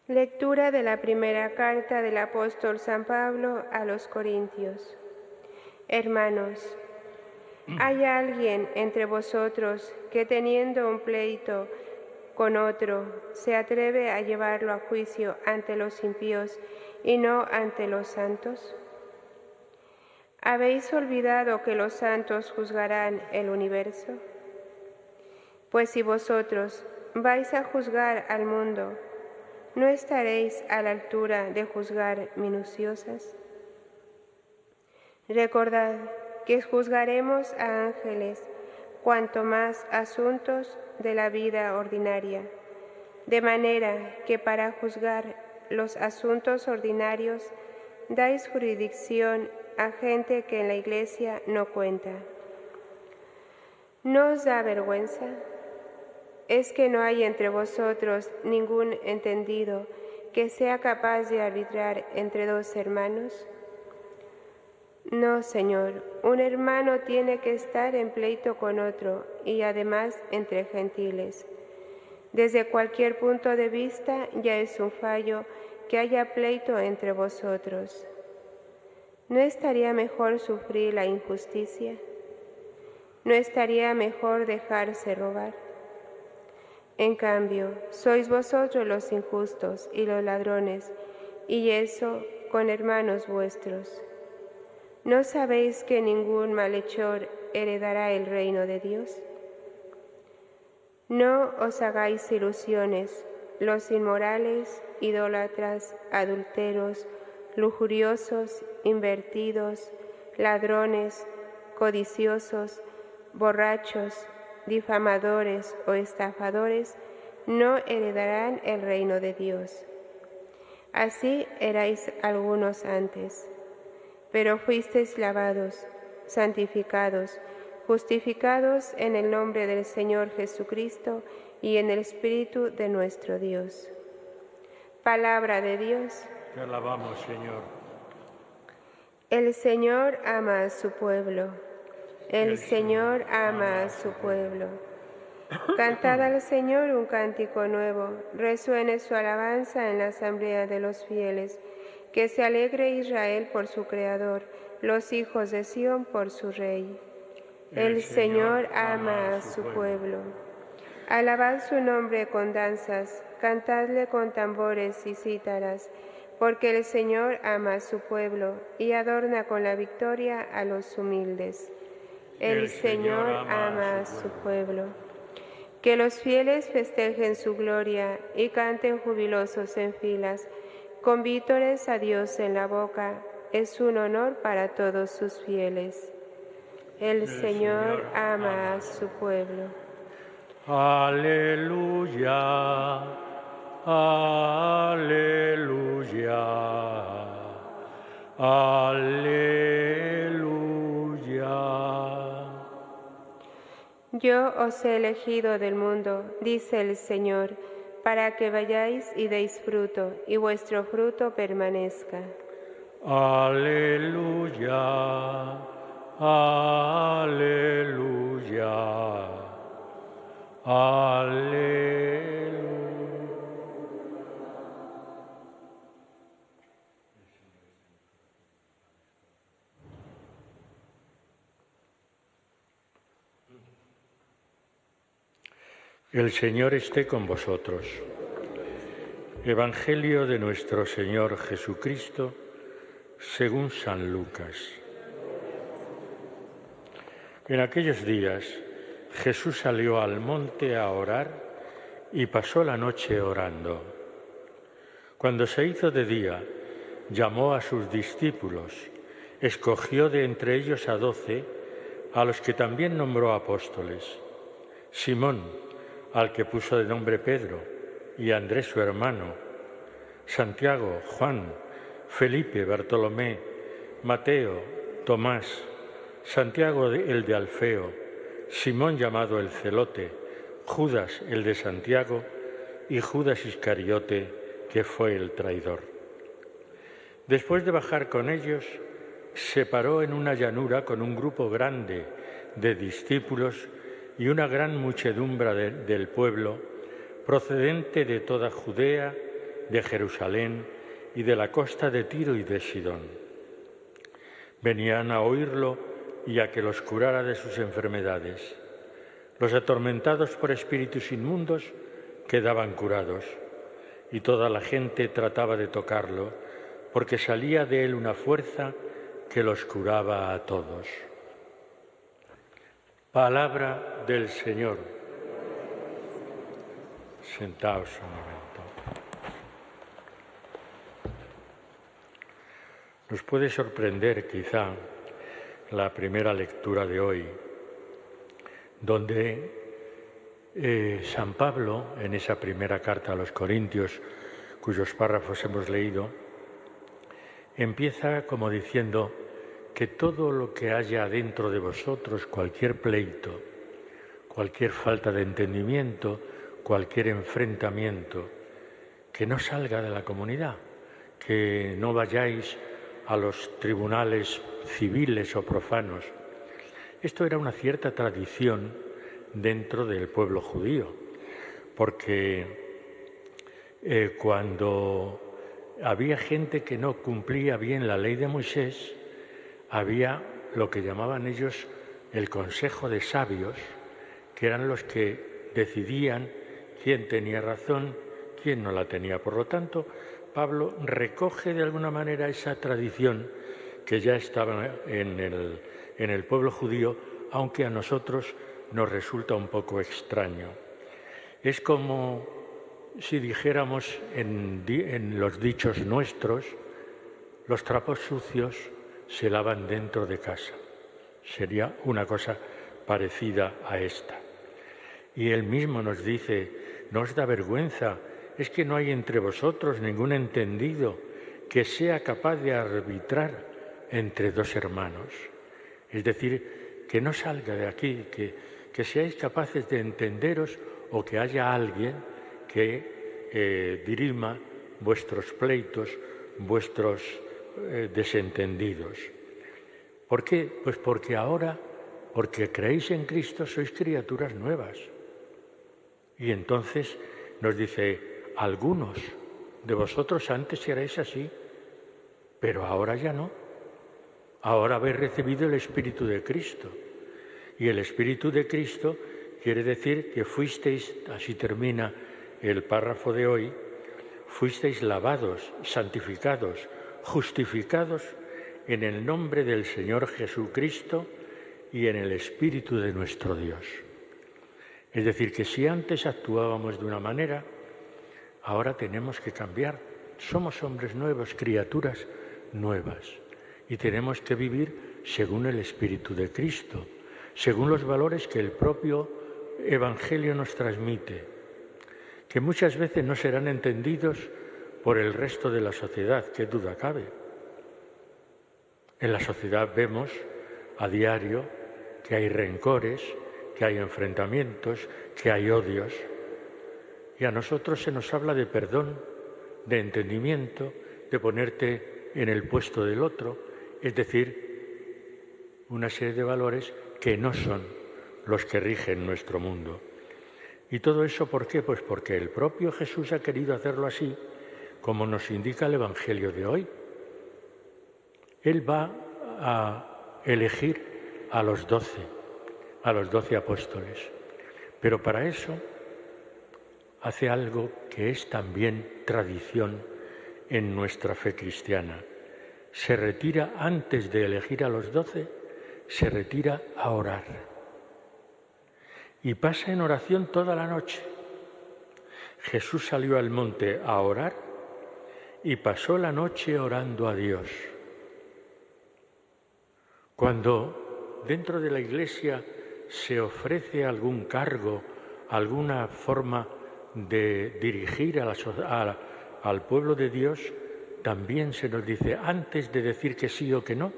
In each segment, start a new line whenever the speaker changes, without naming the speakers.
Lectura de la primera carta del apóstol San Pablo a los Corintios. Hermanos, ¿hay alguien entre vosotros que teniendo un pleito con otro se atreve a llevarlo a juicio ante los impíos y no ante los santos? ¿Habéis olvidado que los santos juzgarán el universo? Pues si vosotros vais a juzgar al mundo, ¿no estaréis a la altura de juzgar minuciosas? Recordad que juzgaremos a ángeles, cuanto más asuntos de la vida ordinaria, de manera que para juzgar los asuntos ordinarios dais jurisdicción a gente que en la Iglesia no cuenta. ¿No os da vergüenza? ¿Es que no hay entre vosotros ningún entendido que sea capaz de arbitrar entre dos hermanos? No, Señor, un hermano tiene que estar en pleito con otro y además entre gentiles. Desde cualquier punto de vista ya es un fallo que haya pleito entre vosotros. ¿No estaría mejor sufrir la injusticia? ¿No estaría mejor dejarse robar? En cambio, sois vosotros los injustos y los ladrones, y eso con hermanos vuestros. ¿No sabéis que ningún malhechor heredará el reino de Dios? No os hagáis ilusiones, los inmorales, idólatras, adúlteros, lujuriosos, invertidos, ladrones, codiciosos, borrachos, difamadores o estafadores, no heredarán el reino de Dios. Así erais algunos antes, pero fuisteis lavados, santificados, justificados en el nombre del Señor Jesucristo y en el Espíritu de nuestro Dios. Palabra de Dios.
Te alabamos, Señor.
El Señor ama a su pueblo. El Señor ama a su pueblo. Cantad al Señor un cántico nuevo, resuene su alabanza en la asamblea de los fieles. Que se alegre Israel por su Creador, los hijos de Sión por su Rey. El Señor ama a su pueblo. Alabad su nombre con danzas, cantadle con tambores y cítaras, porque el Señor ama a su pueblo y adorna con la victoria a los humildes. El Señor ama a su pueblo. Que los fieles festejen su gloria y canten jubilosos en filas, con vítores a Dios en la boca. Es un honor para todos sus fieles. El Señor ama a su pueblo.
Aleluya, aleluya, aleluya.
Yo os he elegido del mundo, dice el Señor, para que vayáis y deis fruto, y vuestro fruto permanezca.
Aleluya, aleluya, aleluya. El Señor esté con vosotros. Evangelio de nuestro Señor Jesucristo según San Lucas. En aquellos días Jesús salió al monte a orar y pasó la noche orando. Cuando se hizo de día, llamó a sus discípulos, escogió de entre ellos a 12, a los que también nombró apóstoles: Simón, al que puso de nombre Pedro, y Andrés su hermano, Santiago, Juan, Felipe, Bartolomé, Mateo, Tomás, Santiago el de Alfeo, Simón llamado el Celote, Judas el de Santiago y Judas Iscariote, que fue el traidor. Después de bajar con ellos, se paró en una llanura con un grupo grande de discípulos y una gran muchedumbre del pueblo, procedente de toda Judea de Jerusalén y de la costa de Tiro y de Sidón. Venían a oírlo y a que los curara de sus enfermedades. Los atormentados por espíritus inmundos quedaban curados, y toda la gente trataba de tocarlo, porque salía de él una fuerza que los curaba a todos. Palabra del Señor. Sentaos un momento. Nos puede sorprender quizá la primera lectura de hoy, donde San Pablo, en esa primera carta a los Corintios, cuyos párrafos hemos leído, empieza como diciendo que todo lo que haya dentro de vosotros, cualquier pleito, cualquier falta de entendimiento, cualquier enfrentamiento, que no salga de la comunidad, que no vayáis a los tribunales civiles o profanos. Esto era una cierta tradición dentro del pueblo judío, porque cuando había gente que no cumplía bien la ley de Moisés, había lo que llamaban ellos el Consejo de Sabios, que eran los que decidían quién tenía razón, quién no la tenía. Por lo tanto, Pablo recoge de alguna manera esa tradición que ya estaba en el pueblo judío, aunque a nosotros nos resulta un poco extraño. Es como si dijéramos en los dichos nuestros, los trapos sucios se lavan dentro de casa. Sería una cosa parecida a esta. Y él mismo nos dice, no os da vergüenza, es que no hay entre vosotros ningún entendido que sea capaz de arbitrar entre dos hermanos. Es decir, que no salga de aquí, que seáis capaces de entenderos o que haya alguien que dirima vuestros pleitos, vuestros desentendidos. ¿Por qué? Pues porque ahora, porque creéis en Cristo, sois criaturas nuevas. Y entonces nos dice, algunos de vosotros antes erais así, pero ahora ya no. Ahora habéis recibido el Espíritu de Cristo. Y el Espíritu de Cristo quiere decir que fuisteis, así termina el párrafo de hoy, fuisteis lavados, santificados, justificados en el nombre del Señor Jesucristo y en el Espíritu de nuestro Dios. Es decir, que si antes actuábamos de una manera, ahora tenemos que cambiar. Somos hombres nuevos, criaturas nuevas, y tenemos que vivir según el Espíritu de Cristo, según los valores que el propio Evangelio nos transmite, que muchas veces no serán entendidos por el resto de la sociedad, qué duda cabe. En la sociedad vemos a diario que hay rencores, que hay enfrentamientos, que hay odios. Y a nosotros se nos habla de perdón, de entendimiento, de ponerte en el puesto del otro, es decir, una serie de valores que no son los que rigen nuestro mundo. ¿Y todo eso por qué? Pues porque el propio Jesús ha querido hacerlo así, como nos indica el Evangelio de hoy. Él va a elegir a los 12 apóstoles, pero para eso hace algo que es también tradición en nuestra fe cristiana. Se retira antes de elegir a los 12, se retira a orar. Y pasa en oración toda la noche. Jesús salió al monte a orar y pasó la noche orando a Dios. Cuando dentro de la Iglesia se ofrece algún cargo, alguna forma de dirigir al pueblo de Dios, también se nos dice, antes de decir que sí o que no,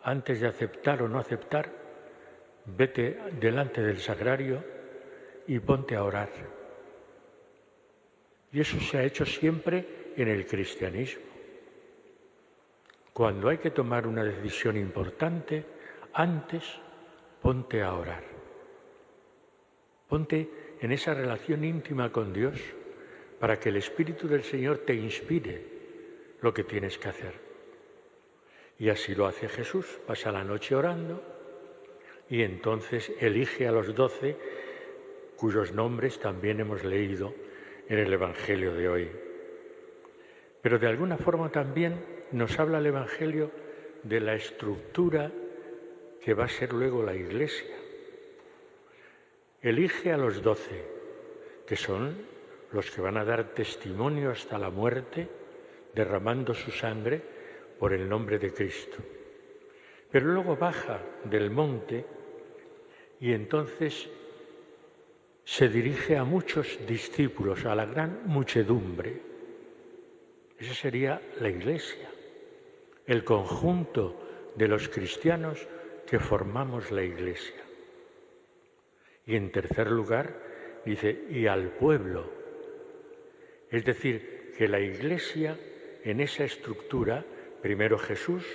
antes de aceptar o no aceptar, vete delante del sagrario y ponte a orar. Y eso se ha hecho siempre en el cristianismo. Cuando hay que tomar una decisión importante, antes ponte a orar. Ponte en esa relación íntima con Dios para que el Espíritu del Señor te inspire lo que tienes que hacer. Y así lo hace Jesús, pasa la noche orando y entonces elige a los 12, cuyos nombres también hemos leído en el Evangelio de hoy. Pero de alguna forma también nos habla el Evangelio de la estructura que va a ser luego la Iglesia. Elige a los 12, que son los que van a dar testimonio hasta la muerte, derramando su sangre por el nombre de Cristo. Pero luego baja del monte y entonces se dirige a muchos discípulos, a la gran muchedumbre. Esa sería la Iglesia, el conjunto de los cristianos que formamos la Iglesia. Y en tercer lugar, dice, y al pueblo. Es decir, que la Iglesia, en esa estructura, primero Jesús,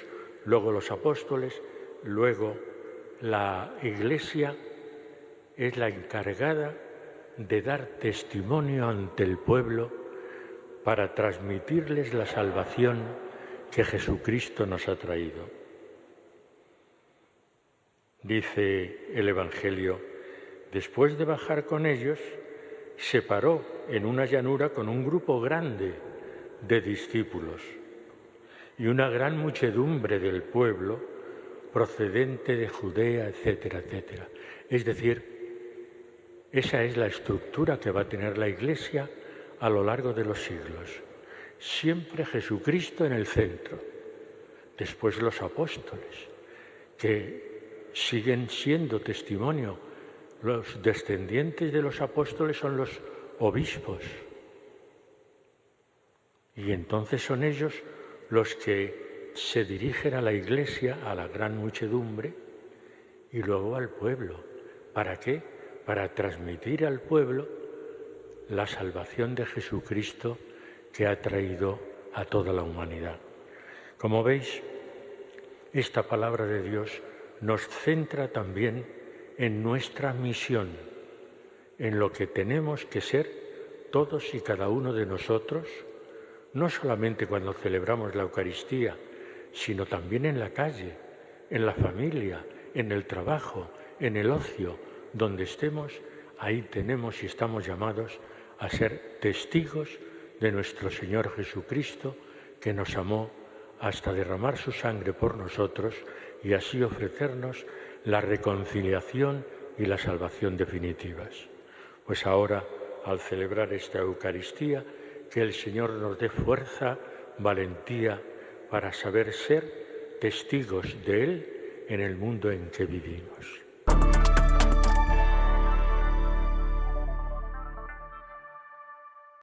luego los apóstoles, luego la Iglesia, es la encargada de dar testimonio ante el pueblo para transmitirles la salvación que Jesucristo nos ha traído. Dice el Evangelio, después de bajar con ellos, se paró en una llanura con un grupo grande de discípulos y una gran muchedumbre del pueblo procedente de Judea, etcétera, etcétera. Es decir, esa es la estructura que va a tener la Iglesia a lo largo de los siglos. Siempre Jesucristo en el centro, después los apóstoles, que siguen siendo testimonio. Los descendientes de los apóstoles son los obispos. Y entonces son ellos los que se dirigen a la Iglesia, a la gran muchedumbre, y luego al pueblo. ¿Para qué? Para transmitir al pueblo la salvación de Jesucristo que ha traído a toda la humanidad. Como veis, esta palabra de Dios nos centra también en nuestra misión, en lo que tenemos que ser todos y cada uno de nosotros, no solamente cuando celebramos la Eucaristía, sino también en la calle, en la familia, en el trabajo, en el ocio, donde estemos, ahí tenemos y estamos llamados a ser testigos de nuestro Señor Jesucristo, que nos amó hasta derramar su sangre por nosotros y así ofrecernos la reconciliación y la salvación definitivas. Pues ahora, al celebrar esta Eucaristía, que el Señor nos dé fuerza, valentía, para saber ser testigos de Él en el mundo en que vivimos.